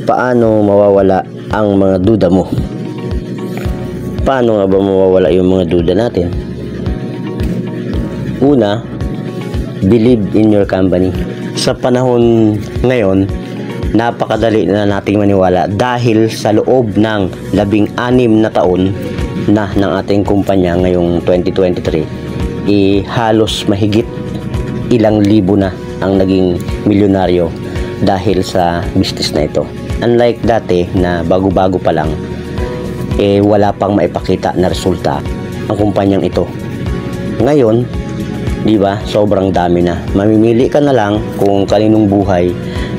Paano mawawala ang mga duda mo? Paano nga ba mawawala yung mga duda natin? Una, believe in your company. Sa panahon ngayon, napakadali na nating maniwala dahil sa loob ng 16 na taon na ng ating kumpanya ngayong 2023, halos mahigit ilang libo na ang naging milyonaryo dahil sa business na ito. Unlike dati na bago-bago pa lang, wala pang maipakita na resulta ang kumpanyang ito. Ngayon, di ba, sobrang dami na. Mamimili ka na lang kung kaninong buhay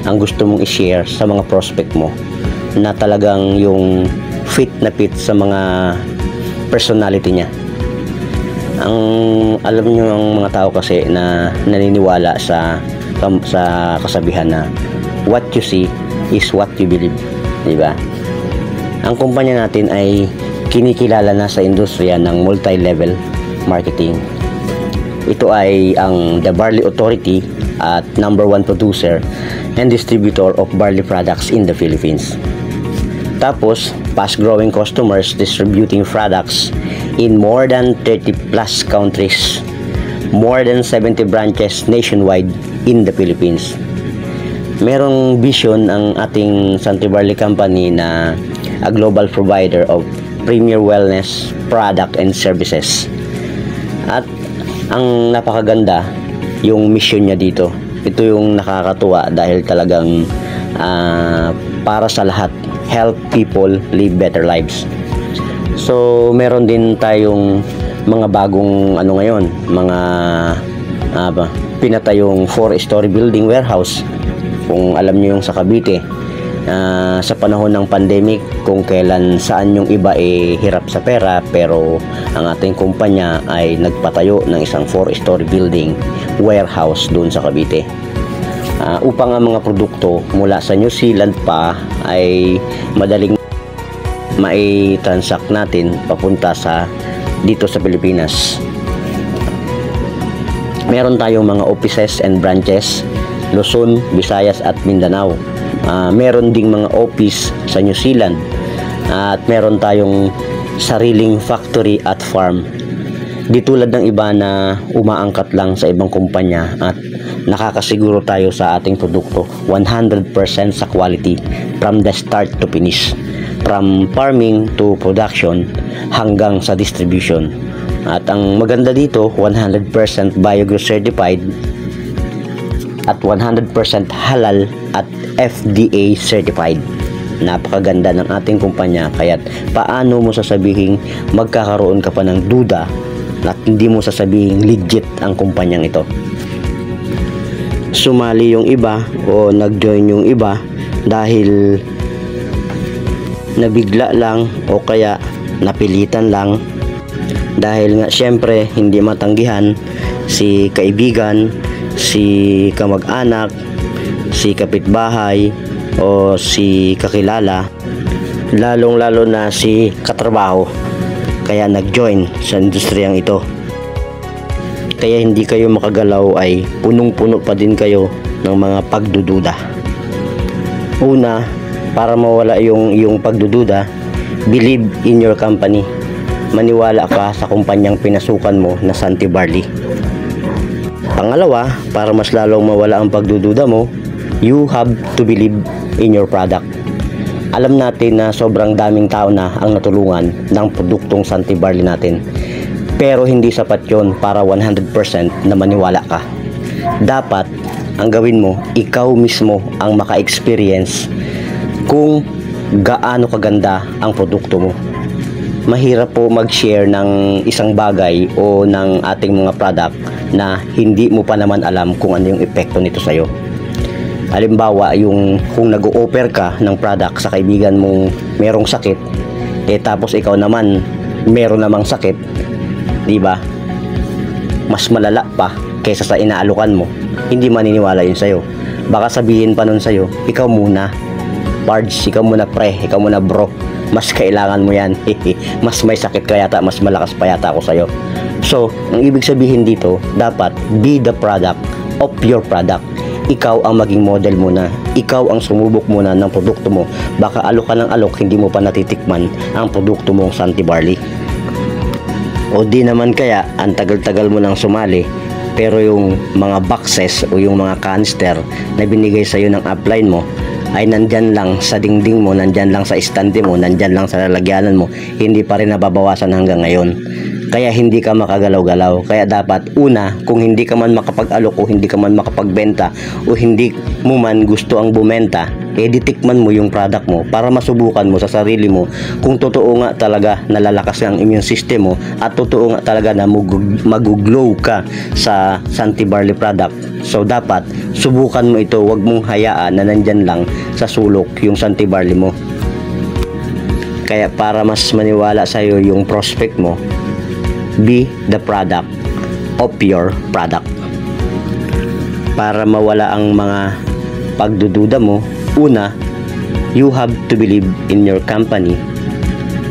ang gusto mong i-share sa mga prospect mo na talagang yung fit na fit sa mga personality niya. Ang alam nyo ang mga tao kasi na naniniwala sa kasabihan na what you see is what you believe, di ba? Ang kumpanya natin ay kinikilala na sa industriya ng multi-level marketing. Ito ay ang The Barley Authority at #1 producer and distributor of barley products in the Philippines. Tapos, fast-growing customers distributing products in more than 30 plus countries, more than 70 branches nationwide in the Philippines. Merong vision ang ating Santi Barley Company na a global provider of premier wellness product and services. At ang napakaganda yung mission niya dito. Ito yung nakakatuwa dahil talagang para sa lahat, help people live better lives. So meron din tayong mga bagong ngayon, mga pinatayong 4-story building warehouse. Kung alam niyo yung sa Cavite, sa panahon ng pandemic, kung kailan saan yung iba hirap sa pera, pero ang ating kumpanya ay nagpatayo ng isang 4-story building warehouse doon sa Cavite, upang ang mga produkto mula sa New Zealand pa ay madaling mai-transact natin papunta dito sa Pilipinas. Meron tayong mga offices and branches Luzon, Visayas at Mindanao. Meron ding mga office sa New Zealand at meron tayong sariling factory at farm. Di tulad ng iba na umaangkat lang sa ibang kumpanya at nakakasiguro tayo sa ating produkto 100% sa quality from the start to finish, from farming to production hanggang sa distribution. At ang maganda dito, 100% Biogross certified at 100% halal at FDA certified. Napakaganda ng ating kumpanya, kaya't paano mo sasabihin magkakaroon ka pa ng duda at hindi mo sasabihin legit ang kumpanyang ito? Sumali yung iba o nag-join yung iba dahil nabigla lang o kaya napilitan lang, dahil nga syempre hindi matanggihan si kaibigan, si kamag-anak, si kapitbahay o si kakilala, lalong-lalo na si katrabaho, kaya nag-join sa industriyang ito. Kaya hindi kayo makagalaw ay punong-puno pa din kayo ng mga pagdududa. Una, para mawala yung pagdududa, believe in your company. Maniwala ka sa kumpanyang pinasukan mo na Santi Barley. Pangalawa, para mas lalong mawala ang pagdududa mo, you have to believe in your product. Alam natin na sobrang daming tao na ang natulungan ng produktong Santi Barley natin. Pero hindi sapat yon para 100% na maniwala ka. Dapat, ang gawin mo, ikaw mismo ang maka-experience kung gaano kaganda ang produkto mo. Mahirap po mag-share ng isang bagay o ng ating mga product na hindi mo pa naman alam kung ano yung epekto nito sa'yo. Halimbawa, kung nag-o-offer ka ng product sa kaibigan mong merong sakit, tapos ikaw naman meron namang sakit, di ba? Mas malala pa kaysa sa inaalukan mo, hindi maniniwala yun sa'yo. Baka sabihin pa nun sa'yo, ikaw muna, Pards, ikaw muna pre, ikaw muna bro, mas kailangan mo yan. Mas may sakit ka yata, mas malakas pa yata ako sa'yo. So, ang ibig sabihin dito, dapat be the product of your product. ikaw ang maging model muna. Ikaw ang sumubok muna ng produkto mo. Baka alok ka ng alok, hindi mo pa natitikman ang produkto mong Santi Barley. O di naman kaya, ang tagal-tagal mo nang sumali, pero yung mga boxes o yung mga canister na binigay sa'yo ng upline mo ay nandyan lang sa dingding mo, nandyan lang sa estante mo, nandyan lang sa lalagyanan mo, hindi pa rin nababawasan hanggang ngayon. Kaya hindi ka makagalaw-galaw. Kaya dapat una, kung hindi ka man makapag-alok o hindi ka man makapagbenta o hindi mo man gusto ang bumenta, ditikman mo yung product mo para masubukan mo sa sarili mo kung totoo nga talaga nalalakas ang immune system mo at totoo nga talaga na mag-glow ka sa Santi Barley product. So dapat subukan mo ito, wag mong hayaan na nandyan lang sa sulok yung Santi Barley mo. Kaya para mas maniwala sa'yo yung prospect mo, be the product of your product. Para mawala ang mga pagdududa mo, una, you have to believe in your company.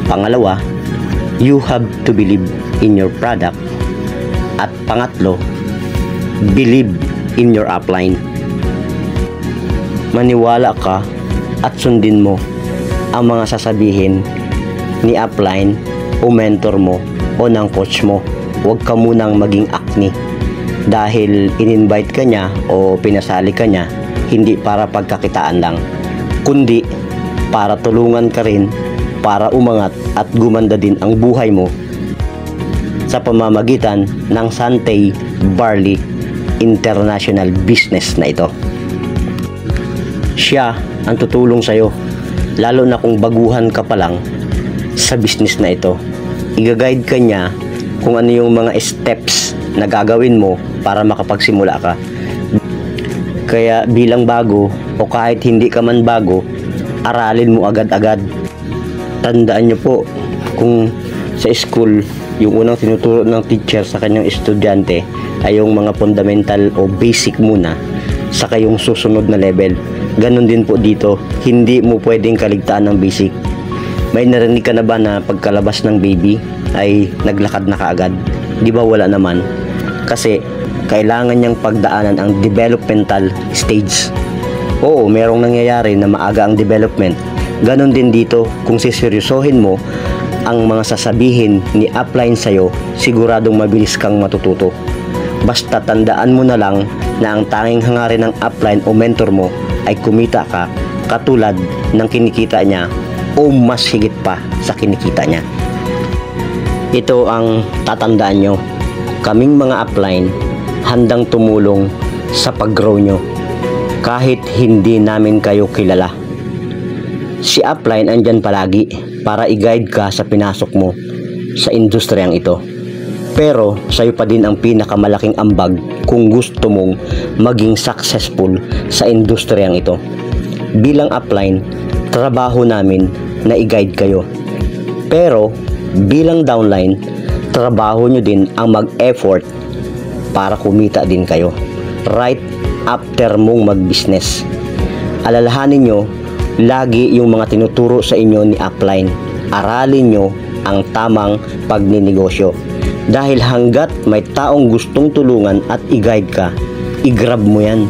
Pangalawa, you have to believe in your product. At pangatlo, believe in your upline. Maniwala ka at sundin mo ang mga sasabihin ni upline o mentor mo o ng coach mo. Huwag ka munang maging acne dahil in-invite ka niya o pinasali ka niya, hindi para pagkakitaan lang, kundi para tulungan ka rin, para umangat at gumanda din ang buhay mo sa pamamagitan ng Santi Barley International Business na ito. Siya ang tutulong sa'yo, lalo na kung baguhan ka pa lang sa business na ito. Iga-guide ka niya kung ano yung mga steps na gagawin mo para makapagsimula ka. Kaya bilang bago o kahit hindi ka man bago, aralin mo agad-agad. Tandaan nyo po, kung sa school, yung unang tinuturo ng teacher sa kanyang estudyante ay yung mga fundamental o basic muna, saka yung susunod na level. Ganon din po dito, hindi mo pwedeng kaligtaan ng basic. May narinig ka na ba na pagkalabas ng baby ay naglakad na kaagad? Di ba wala naman? Kasi kailangan niyang pagdaanan ang developmental stage. Oo, merong nangyayari na maaga ang development. Ganon din dito, kung siseryosohin mo ang mga sasabihin ni upline sa'yo, siguradong mabilis kang matututo. Basta tandaan mo na lang na ang tanging hangarin ng upline o mentor mo ay kumita ka katulad ng kinikita niya o mas higit pa sa kinikita niya. Ito ang tatandaan nyo. Kaming mga upline, handang tumulong sa pag-grow nyo kahit hindi namin kayo kilala. Si upline andyan palagi para i-guide ka sa pinasok mo sa industriyang ito. Pero sa'yo pa din ang pinakamalaking ambag kung gusto mong maging successful sa industriyang ito. Bilang upline, trabaho namin na i-guide kayo. Pero bilang downline, trabaho nyo din ang mag-effort para kumita din kayo right after mong mag-business. Alalahanin nyo lagi yung mga tinuturo sa inyo ni upline. Aralin nyo ang tamang pagninegosyo. Dahil hanggat may taong gustong tulungan at i-guide ka, i-grab mo yan.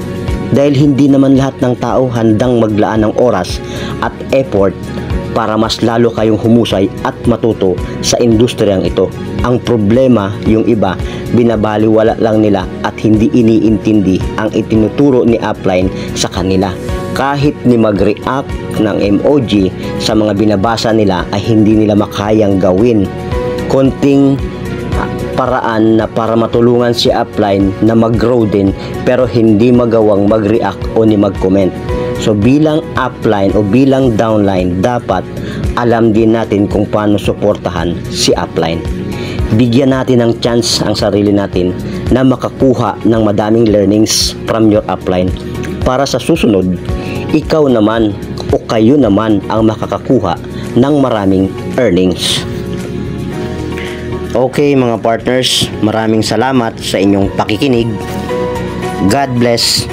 Dahil hindi naman lahat ng tao handang maglaan ng oras at effort para mas lalo kayong humusay at matuto sa industriyang ito. Ang problema, yung iba, binabaliwala lang nila at hindi iniintindi ang itinuturo ni upline sa kanila. Kahit ni mag-react ng emoji sa mga binabasa nila ay hindi nila makayang gawin. Konting paraan na para matulungan si upline na mag-grow din pero hindi magawang mag-react o ni mag-comment. So bilang upline o bilang downline, dapat alam din natin kung paano suportahan si upline. Bigyan natin ng chance ang sarili natin na makakuha ng madaming learnings from your upline para sa susunod, ikaw naman o kayo naman ang makakakuha ng maraming earnings. Okay mga partners, maraming salamat sa inyong pakikinig. God bless.